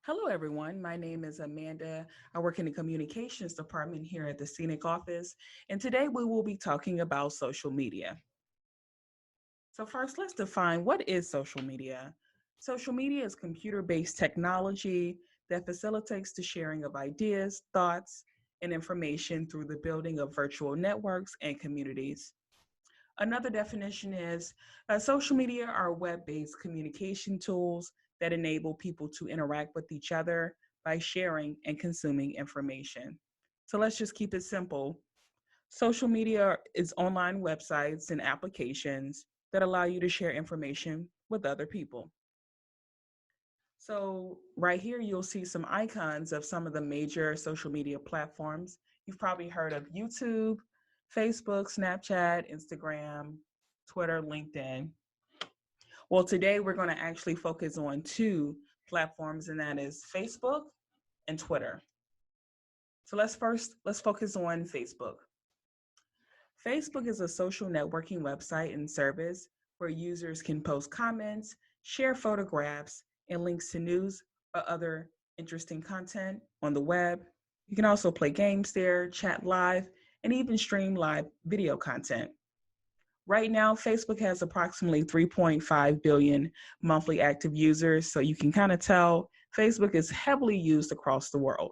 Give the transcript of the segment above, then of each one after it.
Hello, everyone. My name is Amanda. I work in the communications department here at the SEANC office, and today we will be talking about social media. So, first, let's define what is social media. Social media is computer based technology that facilitates the sharing of ideas, thoughts, and information through the building of virtual networks and communities. Another definition is social media are web based communication tools that enable people to interact with each other by sharing and consuming information. So let's just keep it simple. Social media is online websites and applications that allow you to share information with other people. So, right here, you'll see some icons of some of the major social media platforms. You've probably heard of YouTube, Facebook, Snapchat, Instagram, Twitter, LinkedIn. Well, today we're going to actually focus on two platforms, and that is Facebook and Twitter. So let's focus on Facebook. Facebook is a social networking website and service where users can post comments, share photographs, and links to news or other interesting content on the web. You can also play games there, chat live, and even stream live video content. Right now, Facebook has approximately 3.5 billion monthly active users, so you can kind of tell Facebook is heavily used across the world.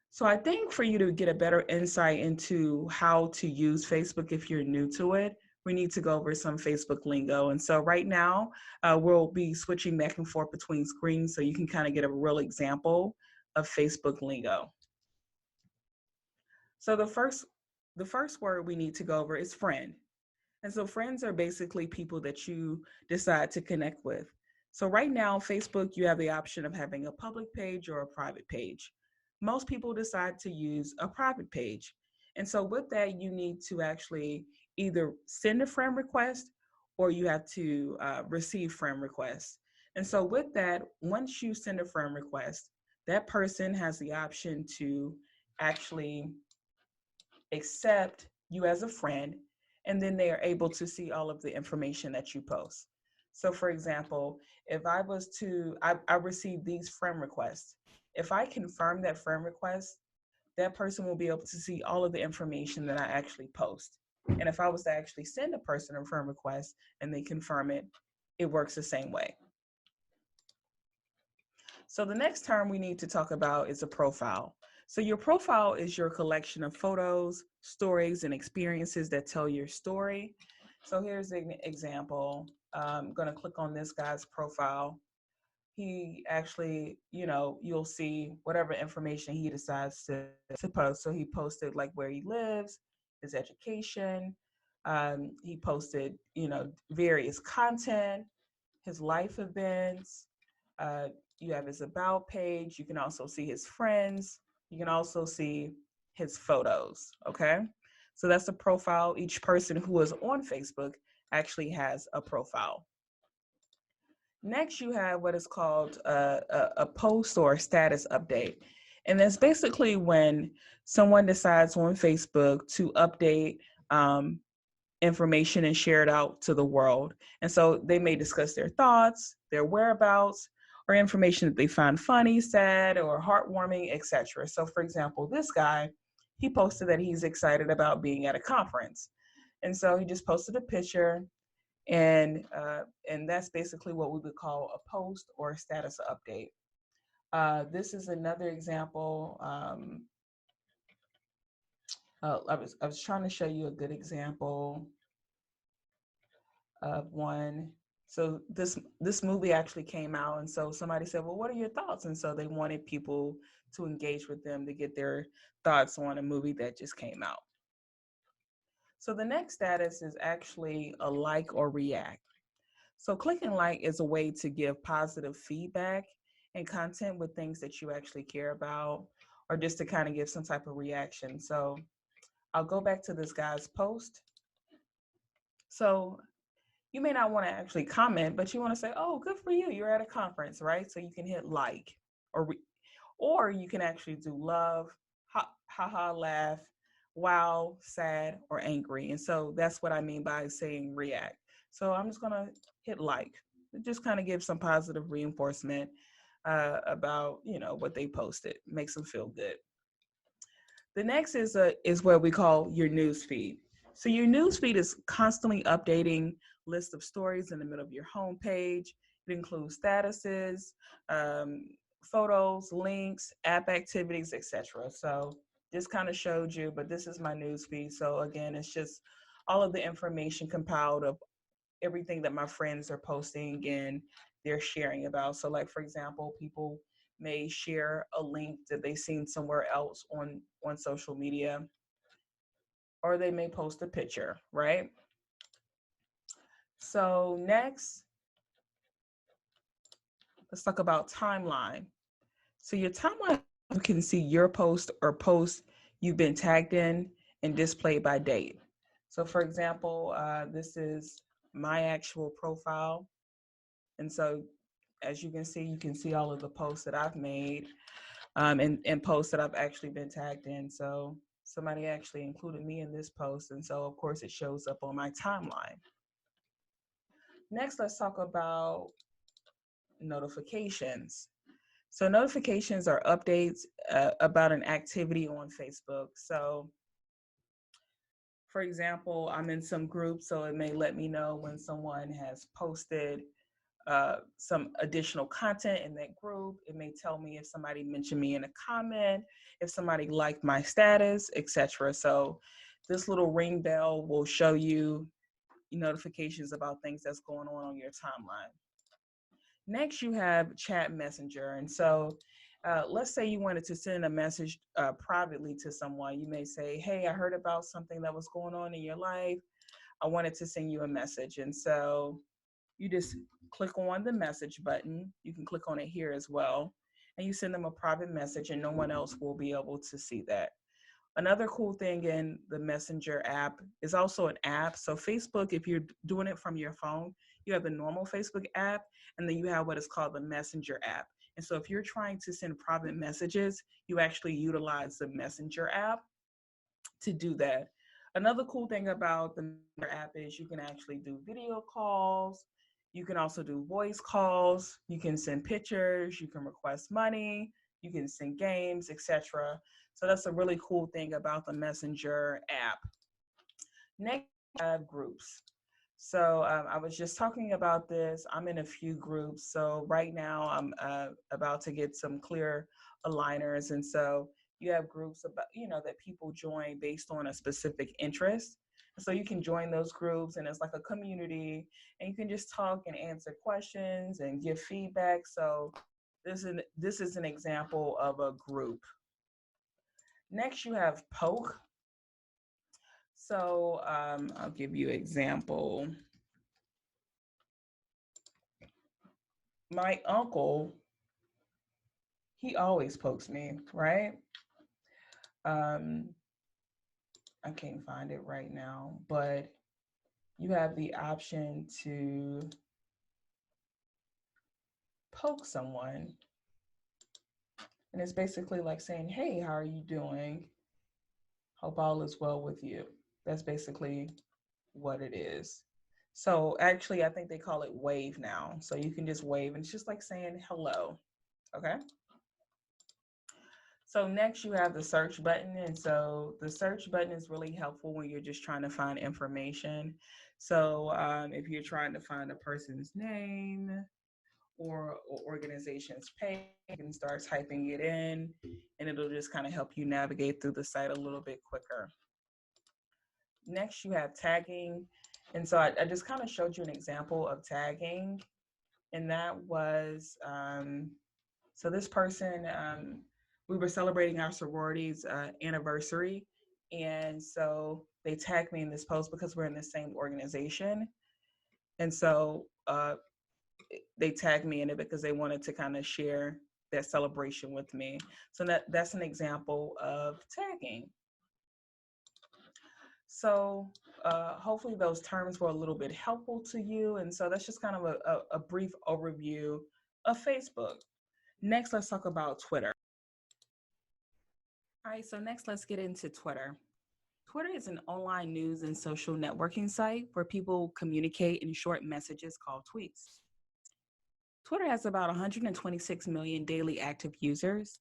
So I think for you to get a better insight into how to use Facebook if you're new to it, we need to go over some Facebook lingo. And so right now, we'll be switching back and forth between screens so you can kind of get a real example of Facebook lingo. So the first word we need to go over is friend. And so friends are basically people that you decide to connect with. So right now, Facebook, you have the option of having a public page or a private page. Most people decide to use a private page. And so with that, you need to actually either send a friend request or you have to receive friend requests. And so with that, once you send a friend request, that person has the option to actually accept you as a friend, and then they are able to see all of the information that you post. So, for example, if I was to, I received these friend requests. If I confirm that friend request, that person will be able to see all of the information that I actually post. And if I was to actually send a person a friend request and they confirm it, it works the same way. So the next term we need to talk about is a profile. So your profile is your collection of photos, stories, and experiences that tell your story. So here's an example. I'm going to click on this guy's profile. He actually, you'll see whatever information he decides to post. So he posted like where he lives, his education. He posted, various content, his life events. Uh, you have his about page. You can also see his friends. You can also see his photos. Okay. So that's a profile. Each person who is on Facebook actually has a profile. Next, you have what is called a post or a status update. And that's basically when someone decides on Facebook to update information and share it out to the world. And so they may discuss their thoughts, their whereabouts, or information that they find funny, sad, or heartwarming, etc. So, for example, this guy, he posted that he's excited about being at a conference. And so he just posted a picture and that's basically what we would call a post or a status update. This is another example. I was trying to show you a good example of one. So this movie actually came out, and so somebody said, "Well, what are your thoughts?" And so they wanted people to engage with them to get their thoughts on a movie that just came out. So the next status is actually a like or react. So clicking like is a way to give positive feedback and content with things that you actually care about, or just to kind of give some type of reaction. So I'll go back to this guy's post. So you may not want to actually comment, but you want to say, "Oh, good for you. You're at a conference," right? So you can hit like, or you can actually do love, ha, laugh, wow, sad, or angry. And so that's what I mean by saying react. So I'm just gonna hit like. it just kind of gives some positive reinforcement about, you know, what they posted, makes them feel good. The next is what we call your news feed. So your news feed is constantly updating list of stories in the middle of your homepage. It includes statuses, um, photos, links, app activities, etc. So this kind of showed you, but this is my news feed. So again, it's just all of the information compiled of everything that my friends are posting and they're sharing about. So like for example, people may share a link that they've seen somewhere else on social media, or they may post a picture, right? So next, let's talk about timeline. So your timeline, you can see your post or posts you've been tagged in and displayed by date. So for example, this is my actual profile. And so as you can see all of the posts that I've made, and posts that I've actually been tagged in. So somebody actually included me in this post. And so of course it shows up on my timeline. Next, let's talk about notifications. So notifications are updates about an activity on Facebook. So for example, I'm in some group, so it may let me know when someone has posted some additional content in that group. It may tell me if somebody mentioned me in a comment, if somebody liked my status, etc. So this little ring bell will show you notifications about things that's going on your timeline. Next, you have chat messenger. And so let's say you wanted to send a message privately to someone. You may say, hey, I heard about something that was going on in your life. I wanted to send you a message. And so you just click on the message button. You can click on it here as well. And you send them a private message and no one else will be able to see that. Another cool thing in the Messenger app is also an app. So Facebook, if you're doing it from your phone, you have the normal Facebook app, and then you have what is called the Messenger app. And so if you're trying to send private messages, you actually utilize the Messenger app to do that. Another cool thing about the Messenger app is you can actually do video calls. You can also do voice calls. You can send pictures. You can request money. You can send games, etc. So that's a really cool thing about the Messenger app. Next, we have groups. So I was just talking about this. I'm in a few groups. So right now I'm about to get some clear aligners. And so you have groups about, that people join based on a specific interest. So you can join those groups and it's like a community and you can just talk and answer questions and give feedback. So this is an example of a group. Next, you have poke. So I'll give you an example. My uncle, he always pokes me, right? Um, I can't find it right now, but you have the option to poke someone. And it's basically like saying, hey, how are you doing? Hope all is well with you. That's basically what it is. So actually, I think they call it wave now. So you can just wave and it's just like saying hello. Okay. So next you have the search button. And so the search button is really helpful when you're just trying to find information. So if you're trying to find a person's name or organization's page, you can start typing it in and it'll just kind of help you navigate through the site a little bit quicker. Next you have tagging. And so I just kind of showed you an example of tagging. And that was, so this person, we were celebrating our sorority's anniversary. And so they tagged me in this post because we're in the same organization. And so they tagged me in it because they wanted to kind of share that celebration with me. So that's an example of tagging. So hopefully those terms were a little bit helpful to you. And so that's just kind of a brief overview of Facebook. Next, let's talk about Twitter. All right, so next let's get into Twitter. Twitter is an online news and social networking site where people communicate in short messages called tweets. Twitter has about 126 million daily active users.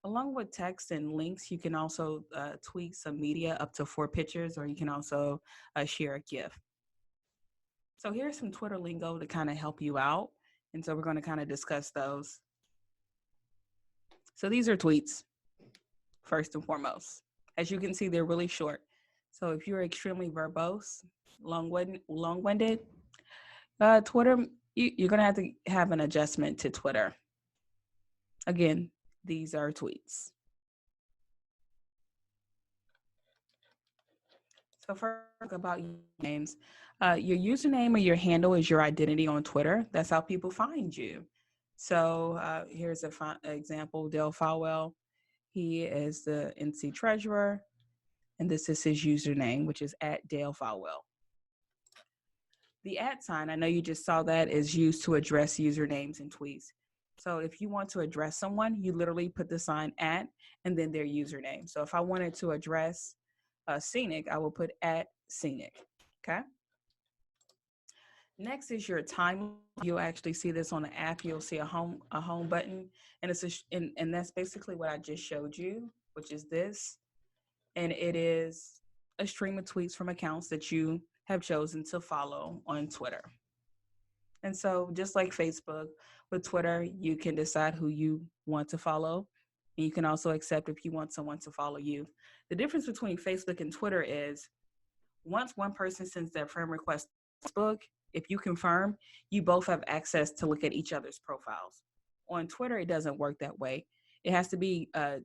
Along with text and links, you can also tweet some media up to 4 pictures, or you can also share a GIF. So here's some Twitter lingo to kind of help you out. And so we're going to kind of discuss those. So these are tweets, first and foremost. As you can see, they're really short. So if you're extremely verbose, long-winded, Twitter, you're going to have an adjustment to Twitter. Again, these are tweets. So first, about names. Your username or your handle is your identity on Twitter. That's how people find you. So here's an example, Dale Falwell. He is the NC treasurer, and this is his username, which is at Dale Falwell. The @ I know you just saw that, is used to address usernames and tweets. So if you want to address someone, you literally put the sign at and then their username. So if I wanted to address SEANC, I will put at SEANC. Okay. Next is your timeline. You'll actually see this on the app. You'll see a home button, and and that's basically what I just showed you, which is this, and it is a stream of tweets from accounts that you have chosen to follow on Twitter. And so just like Facebook, with Twitter, you can decide who you want to follow. And you can also accept if you want someone to follow you. The difference between Facebook and Twitter is once one person sends their friend request to Facebook, if you confirm, you both have access to look at each other's profiles. On Twitter, it doesn't work that way. It has to be a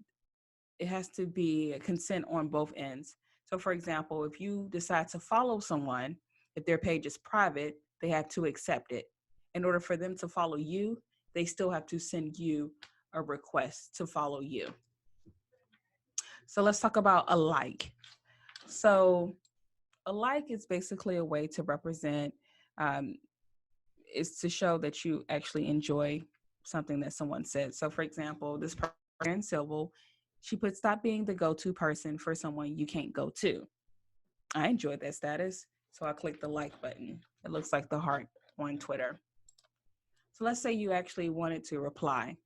consent on both ends. So for example, if you decide to follow someone, if their page is private, they have to accept it. In order for them to follow you, they still have to send you a request to follow you. So let's talk about a like. So a like is basically a way to represent, is to show that you actually enjoy something that someone said. So for example, this person, Civil, she put, stop being the go-to person for someone you can't go to. I enjoyed that status, so I clicked the like button. It looks like the heart on Twitter. So let's say you actually wanted to reply.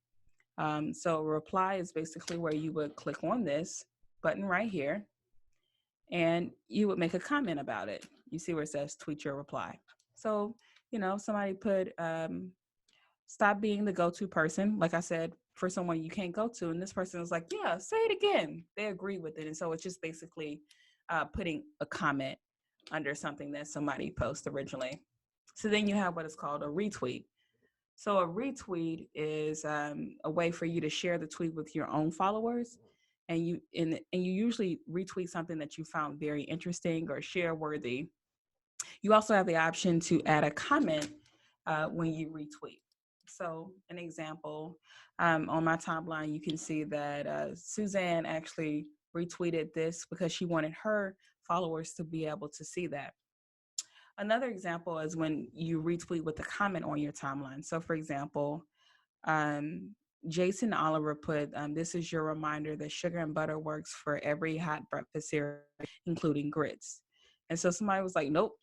So reply is basically where you would click on this button right here, and you would make a comment about it. You see where it says tweet your reply. So, somebody put, stop being the go-to person, like I said, for someone you can't go to. And this person was like, yeah, say it again. They agree with it. And so it's just basically putting a comment under something that somebody posted originally. So then you have what is called a retweet. So a retweet is a way for you to share the tweet with your own followers. And you usually retweet something that you found very interesting or share worthy. You also have the option to add a comment when you retweet. So an example, on my timeline, you can see that Suzanne actually retweeted this because she wanted her followers to be able to see that. Another example is when you retweet with a comment on your timeline. So for example, Jason Oliver put, this is your reminder that sugar and butter works for every hot breakfast cereal, including grits. And so somebody was like, nope,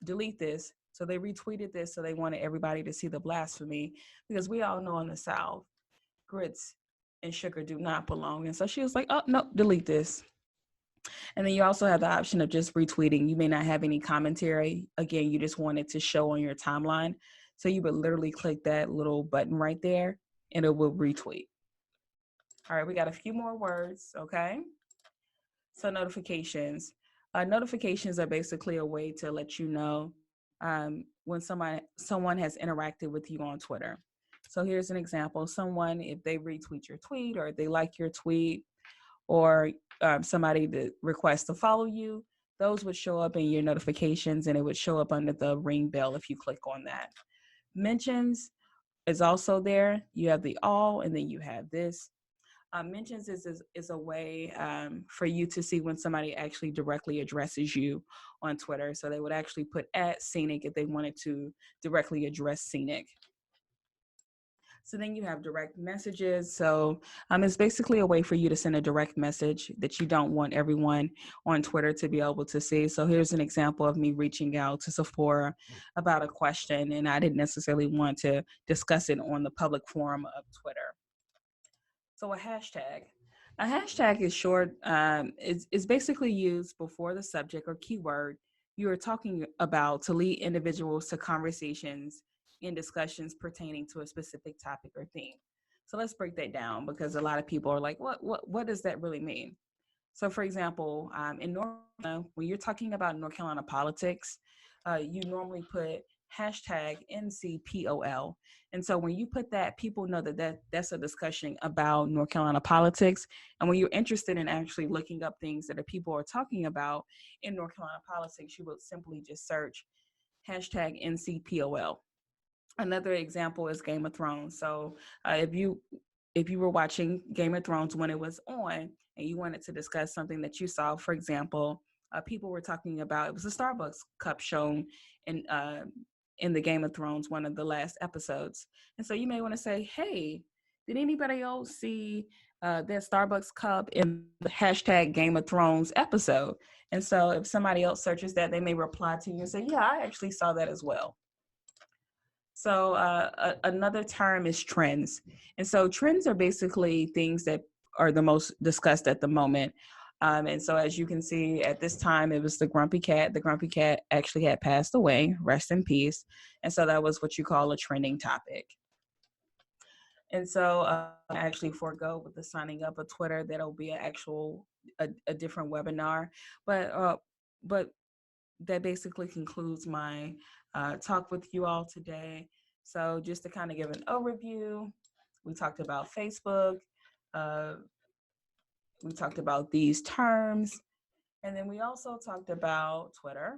delete this. So they retweeted this. So they wanted everybody to see the blasphemy, because we all know in the South, grits and sugar do not belong. And so she was like, oh, no, delete this. And then you also have the option of just retweeting. You may not have any commentary. Again, you just want it to show on your timeline. So you would literally click that little button right there and it will retweet. All right, we got a few more words, okay? So notifications. Notifications are basically a way to let you know when someone has interacted with you on Twitter. So here's an example. Someone, if they retweet your tweet or they like your tweet, or somebody that requests to follow you, those would show up in your notifications, and it would show up under the ring bell if you click on that. Mentions is also there. You have the all, and then you have this. Mentions is a way for you to see when somebody actually directly addresses you on Twitter. So they would actually put at SEANC if they wanted to directly address SEANC. So then you have direct messages. So it's basically a way for you to send a direct message that you don't want everyone on Twitter to be able to see. So here's an example of me reaching out to Sephora about a question, and I didn't necessarily want to discuss it on the public forum of Twitter. So a hashtag. A hashtag is short, is basically used before the subject or keyword you are talking about to lead individuals to conversations and discussions pertaining to a specific topic or theme. So let's break that down because a lot of people are like, what does that really mean? So, for example, in North Carolina, when you're talking about North Carolina politics, you normally put hashtag NCPOL. And so when you put that, people know that's a discussion about North Carolina politics. And when you're interested in actually looking up things that people are talking about in North Carolina politics, you would simply just search hashtag NCPOL. Another example is Game of Thrones. So if you were watching Game of Thrones when it was on and you wanted to discuss something that you saw, for example, people were talking about it was a Starbucks cup shown in in the Game of Thrones, one of the last episodes, and so you may want to say, "Hey, did anybody else see that Starbucks cup in the hashtag Game of Thrones episode?" And so if somebody else searches that, they may reply to you and say, "Yeah, I actually saw that as well." So another term is trends. And so trends are basically things that are the most discussed at the moment. And so as you can see at this time, it was the grumpy cat. The grumpy cat actually had passed away, rest in peace. And so that was what you call a trending topic. And so I actually forego with the signing up of Twitter. That'll be an actual, a different webinar. But that basically concludes my talk with you all today. So just to kind of give an overview, we talked about Facebook, uh, we talked about these terms, and then we also talked about Twitter,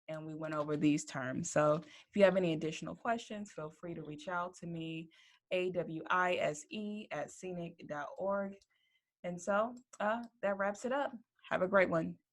and we went over these terms. So if you have any additional questions, feel free to reach out to me, awise@scenic.org. And so that wraps it up. Have a great one.